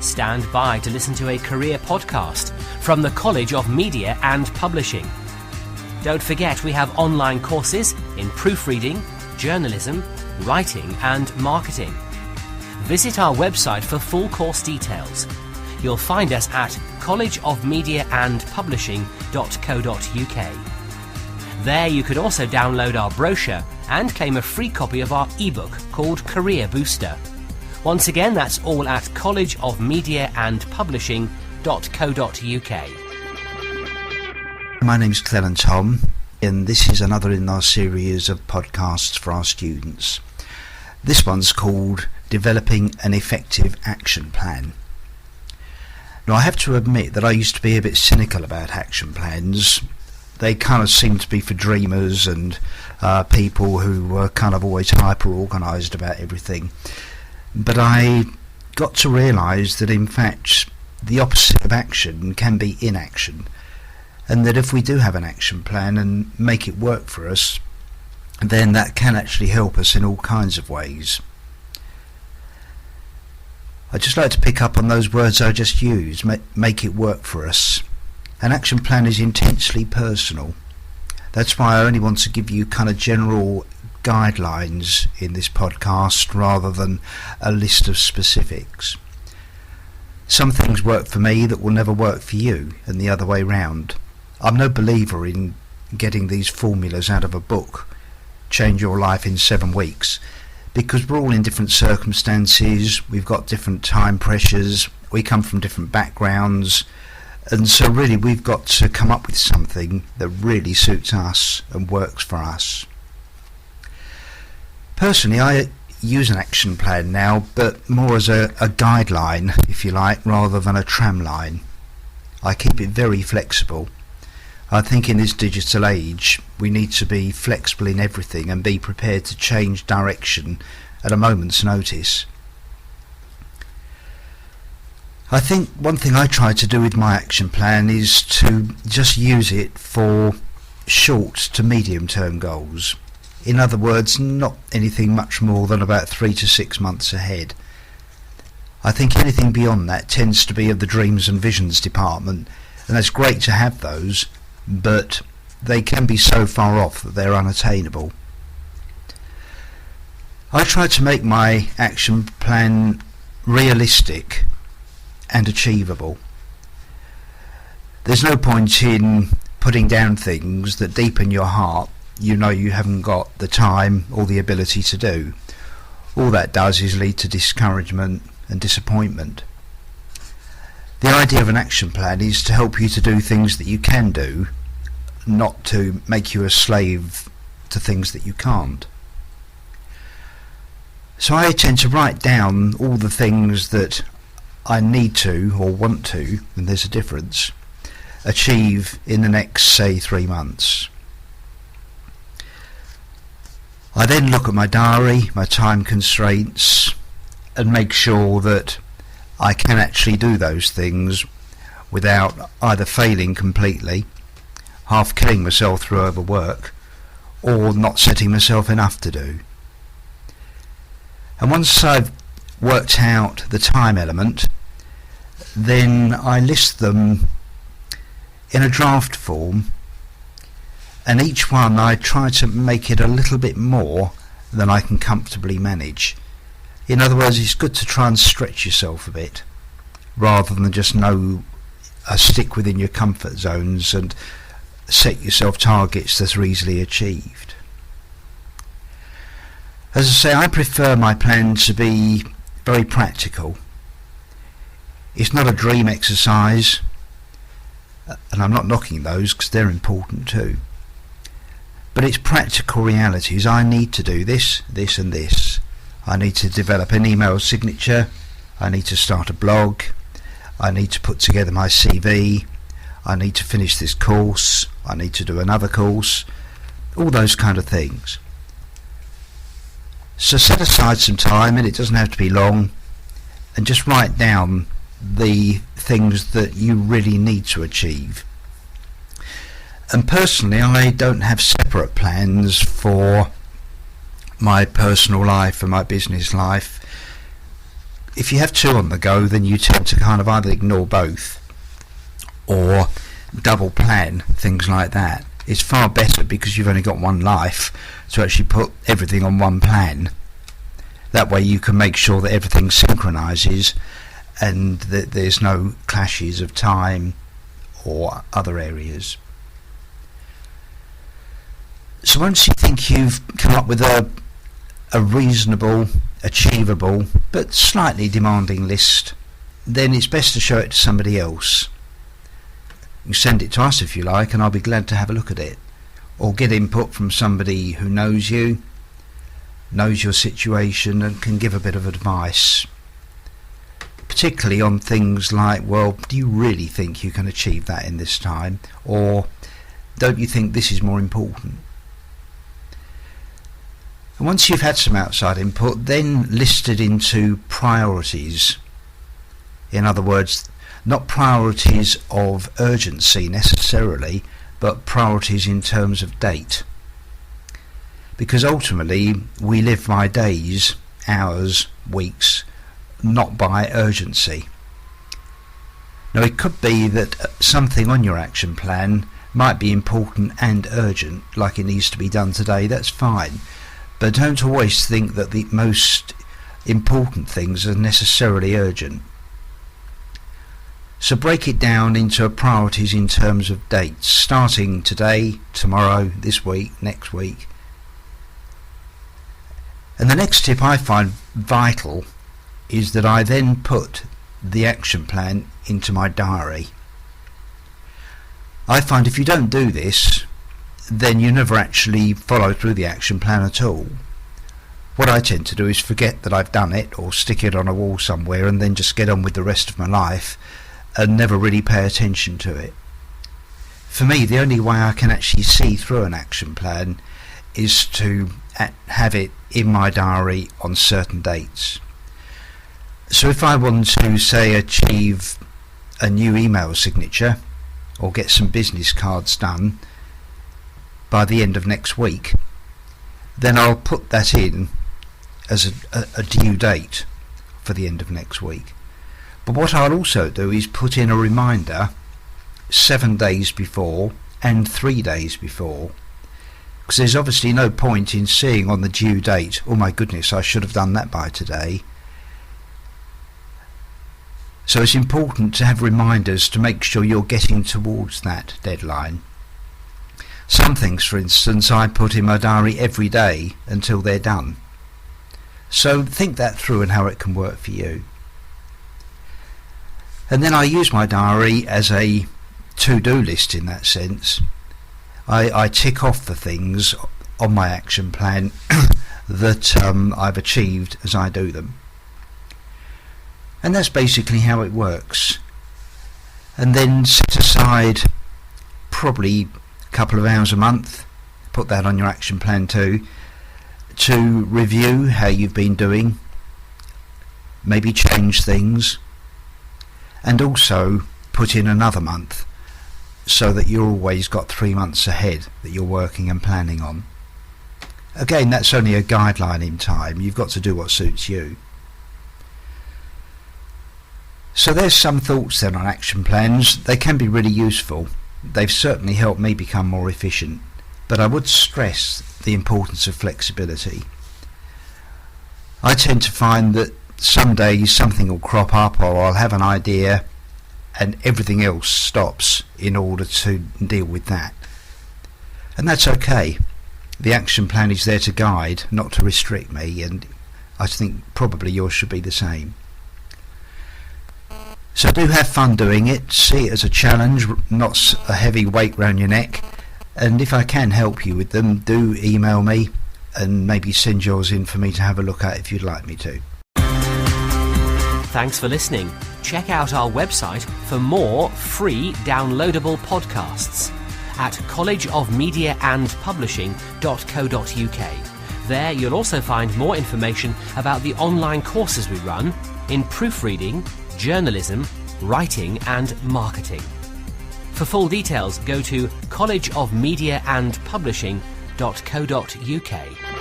stand by to listen to a career podcast from the College of Media and Publishing. Don't forget we have online courses in proofreading, journalism, writing and marketing. Visit our website for full course details. You'll find us at collegeofmediaandpublishing.co.uk. There you could also download our brochure and claim a free copy of our ebook called Career Booster. Once again, that's all at collegeofmediaandpublishing.co.uk. My name's Clellan Tom, and this is another in our series of podcasts for our students. This one's called Developing an Effective Action Plan. Now, I have to admit that I used to be a bit cynical about action plans. They kind of seemed to be for dreamers and people who were kind of always hyper-organised about everything. But I got to realise that in fact the opposite of action can be inaction, and that if we do have an action plan and make it work for us, then that can actually help us in all kinds of ways. I'd just like to pick up on those words I just used, make it work for us. An action plan is intensely personal. That's why I only want to give you kind of general guidelines in this podcast rather than a list of specifics. Some things work for me that will never work for you, and the other way round. I'm no believer in getting these formulas out of a book, change your life in 7 weeks, because we're all in different circumstances, we've got different time pressures, we come from different backgrounds, and so really we've got to come up with something that really suits us and works for us. Personally, I use an action plan now, but more as a guideline, if you like, rather than a tramline. I keep it very flexible. I think in this digital age we need to be flexible in everything and be prepared to change direction at a moment's notice. I think one thing I try to do with my action plan is to just use it for short to medium term goals. In other words, not anything much more than about 3 to 6 months ahead. I think anything beyond that tends to be of the dreams and visions department, and it's great to have those, but they can be so far off that they're unattainable. I try to make my action plan realistic and achievable. There's no point in putting down things that deep in your heart you know you haven't got the time or the ability to do. All that does is lead to discouragement and disappointment. The idea of an action plan is to help you to do things that you can do, not to make you a slave to things that you can't. So I tend to write down all the things that I need to, or want to, and there's a difference, achieve in the next, say, 3 months. I then look at my diary, my time constraints, and make sure that I can actually do those things without either failing completely, half killing myself through overwork, or not setting myself enough to do. And once I've worked out the time element, then I list them in a draft form, and each one I try to make it a little bit more than I can comfortably manage. In other words, it's good to try and stretch yourself a bit rather than just stick within your comfort zones and set yourself targets that are easily achieved. As I say, I prefer my plan to be very practical. It's not a dream exercise, and I'm not knocking those because they're important too. But it's practical realities. I need to do this, this and this. I need to develop an email signature. I need to start a blog. I need to put together my CV. I need to finish this course. I need to do another course. All those kind of things. So set aside some time, and it doesn't have to be long, and just write down the things that you really need to achieve. And personally, I don't have separate plans for my personal life and my business life. if you have two on the go, then you tend to kind of either ignore both or double plan, things like that. It's far better, because you've only got one life, to actually put everything on one plan. That way you can make sure that everything synchronises and that there's no clashes of time or other areas. So once you think you've come up with a reasonable, achievable but slightly demanding list, then it's best to show it to somebody else. You send it to us if you like, and I'll be glad to have a look at it, or get input from somebody who knows you, knows your situation, and can give a bit of advice, particularly on things like, well, do you really think you can achieve that in this time, or don't you think this is more important? And once you've had some outside input, then list it into priorities. In other words, not priorities of urgency necessarily, but priorities in terms of date. Because ultimately we live by days, hours, weeks, not by urgency. Now it could be that something on your action plan might be important and urgent, like it needs to be done today, that's fine. But don't always think that the most important things are necessarily urgent. So break it down into priorities in terms of dates, starting today, tomorrow, this week, next week. And the next tip I find vital is that I then put the action plan into my diary. I find if you don't do this, then you never actually follow through the action plan at all. What I tend to do is forget that I've done it, or stick it on a wall somewhere, and then just get on with the rest of my life and never really pay attention to it. For me, the only way I can actually see through an action plan is to have it in my diary on certain dates. So if I want to, say, achieve a new email signature or get some business cards done by the end of next week, then I'll put that in as a due date for the end of next week. But what I'll also do is put in a reminder 7 days before and 3 days before, because there's obviously no point in seeing on the due date, oh my goodness, I should have done that by today. So it's important to have reminders to make sure you're getting towards that deadline. Some things, for instance, I put in my diary every day until they're done. So think that through and how it can work for you. And then I use my diary as a to-do list in that sense. I tick off the things on my action plan that I've achieved as I do them. And that's basically how it works. And then set aside probably a couple of hours a month, put that on your action plan too, to review how you've been doing, maybe change things, and also put in another month so that you've always got 3 months ahead that you're working and planning on. Again, that's only a guideline in time. You've got to do what suits you. So there's some thoughts then on action plans. They can be really useful. They've certainly helped me become more efficient, but I would stress the importance of flexibility. I tend to find that some days something will crop up, or I'll have an idea and everything else stops in order to deal with that. And that's okay. The action plan is there to guide, not to restrict me, and I think probably yours should be the same. So do have fun doing it, see it as a challenge, not a heavy weight round your neck, and if I can help you with them, do email me and maybe send yours in for me to have a look at if you'd like me to. Thanks for listening. Check out our website for more free downloadable podcasts at collegeofmediaandpublishing.co.uk. There you'll also find more information about the online courses we run in proofreading, journalism, writing and marketing. For full details, go to collegeofmediaandpublishing.co.uk.